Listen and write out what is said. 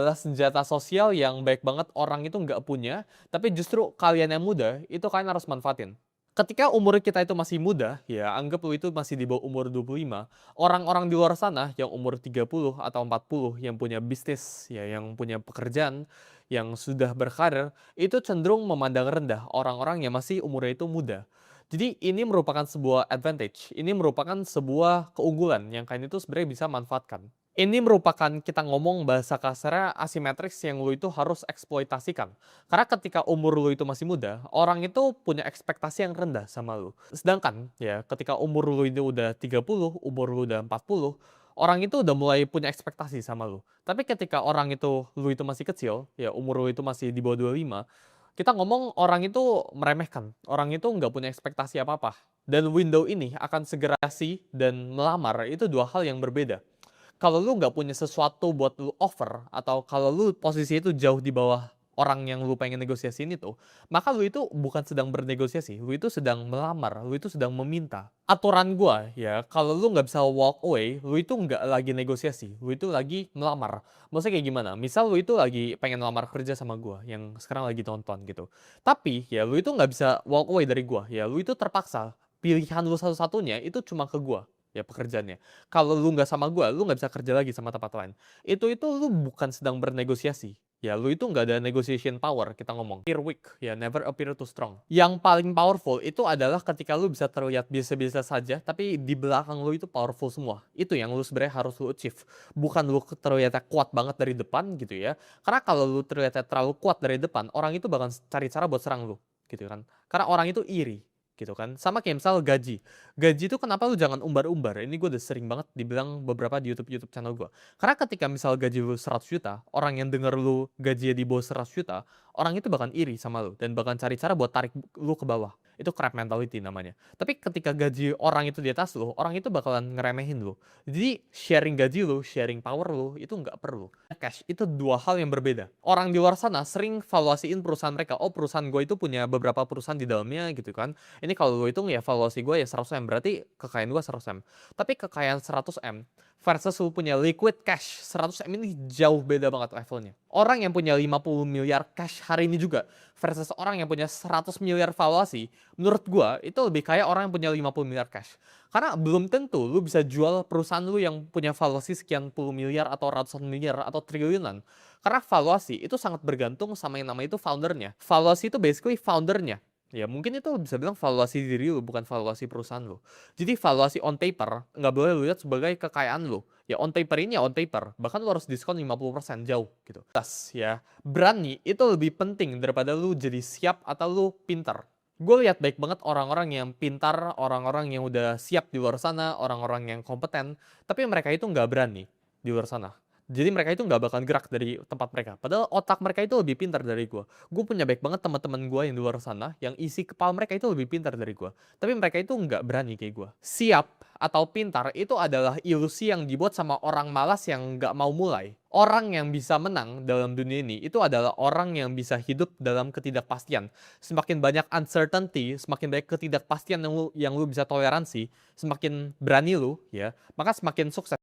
adalah senjata sosial yang baik banget orang itu nggak punya, tapi justru kalian yang muda, itu kalian harus manfaatin. Ketika umur kita itu masih muda, ya anggap lu itu masih di bawah umur 25, orang-orang di luar sana yang umur 30 atau 40 yang punya bisnis, ya yang punya pekerjaan, yang sudah berkarir, itu cenderung memandang rendah orang-orang yang masih umurnya itu muda. Jadi ini merupakan sebuah advantage, ini merupakan sebuah keunggulan yang kalian itu sebenarnya bisa manfaatkan. Ini merupakan kita ngomong bahasa kasarnya asimetris yang lu itu harus eksploitasikan. Karena ketika umur lu itu masih muda, orang itu punya ekspektasi yang rendah sama lu. Sedangkan ya ketika umur lu itu udah 30, umur lu udah 40, orang itu udah mulai punya ekspektasi sama lu. Tapi ketika orang itu lu itu masih kecil, ya umur lu itu masih di bawah 25, kita ngomong orang itu meremehkan, orang itu nggak punya ekspektasi apa-apa. Dan window ini akan segera sih dan melamar itu dua hal yang berbeda. Kalau lu nggak punya sesuatu buat lu offer, atau kalau lu posisi itu jauh di bawah orang yang lu pengen negosiasiin itu, maka lu itu bukan sedang bernegosiasi, lu itu sedang melamar, lu itu sedang meminta. Aturan gua ya, kalau lu nggak bisa walk away, lu itu nggak lagi negosiasi, lu itu lagi melamar. Maksudnya kayak gimana? Misal lu itu lagi pengen lamar kerja sama gua, yang sekarang lagi nonton gitu. Tapi ya lu itu nggak bisa walk away dari gua, ya lu itu terpaksa. Pilihan lu satu-satunya itu cuma ke gua, ya pekerjaannya. Kalau lu nggak sama gua, lu nggak bisa kerja lagi sama tempat lain. Itu lu bukan sedang bernegosiasi. Ya, lu itu nggak ada negotiation power, kita ngomong. Appear weak, ya never appear too strong. Yang paling powerful itu adalah ketika lu bisa terlihat biasa-biasa saja, tapi di belakang lu itu powerful semua. Itu yang lu sebenarnya harus lu achieve. Bukan lu terlihat kuat banget dari depan gitu ya. Karena kalau lu terlihat terlalu kuat dari depan, orang itu bakal cari cara buat serang lu, gitu kan. Karena orang itu iri, gitu kan. Sama kayak misal gaji. Gaji itu kenapa lu jangan umbar-umbar, ini gue udah sering banget dibilang beberapa di YouTube channel gue. Karena ketika misal gaji lu 100 juta, orang yang denger lu gajinya di bawah 100 juta, orang itu bakal iri sama lu dan bakal cari cara buat tarik lu ke bawah. Itu crab mentality namanya. Tapi ketika gaji orang itu di atas lu, orang itu bakalan ngeremehin lu. Jadi sharing gaji lu, sharing power lu, itu nggak perlu. Cash, itu dua hal yang berbeda. Orang di luar sana sering valuasiin perusahaan mereka. Oh, perusahaan gue itu punya beberapa perusahaan di dalamnya gitu kan. Ini kalau lu hitung ya valuasi gue ya 100 M, berarti kekayaan gue 100 M. Tapi kekayaan 100 M versus lu punya liquid cash 100 M ini jauh beda banget levelnya. Orang yang punya 50 miliar cash hari ini juga versus orang yang punya 100 miliar valuasi, menurut gue itu lebih kaya orang yang punya 50 miliar cash. Karena belum tentu lu bisa jual perusahaan lu yang punya valuasi sekian puluh miliar atau ratusan miliar atau triliunan. Karena valuasi itu sangat bergantung sama yang namanya itu foundernya. Valuasi itu basically foundernya. Ya mungkin itu bisa bilang valuasi diri lu, bukan valuasi perusahaan lu. Jadi valuasi on paper nggak boleh lu lihat sebagai kekayaan lu. Ya on paper ini ya on paper. Bahkan lu harus diskon 50% jauh gitu. Tas ya, berani itu lebih penting daripada lu jadi siap atau lu pintar. Gue lihat baik banget orang-orang yang pintar, orang-orang yang udah siap di luar sana, orang-orang yang kompeten, tapi mereka itu nggak berani di luar sana. Jadi mereka itu nggak bakal gerak dari tempat mereka. Padahal otak mereka itu lebih pintar dari gue. Gue punya baik banget teman-teman gue yang di luar sana, yang isi kepala mereka itu lebih pintar dari gue. Tapi mereka itu nggak berani kayak gue. Siap atau pintar itu adalah ilusi yang dibuat sama orang malas yang nggak mau mulai. Orang yang bisa menang dalam dunia ini itu adalah orang yang bisa hidup dalam ketidakpastian. Semakin banyak uncertainty, semakin banyak ketidakpastian yang lu bisa toleransi, semakin berani lu, ya, maka semakin sukses.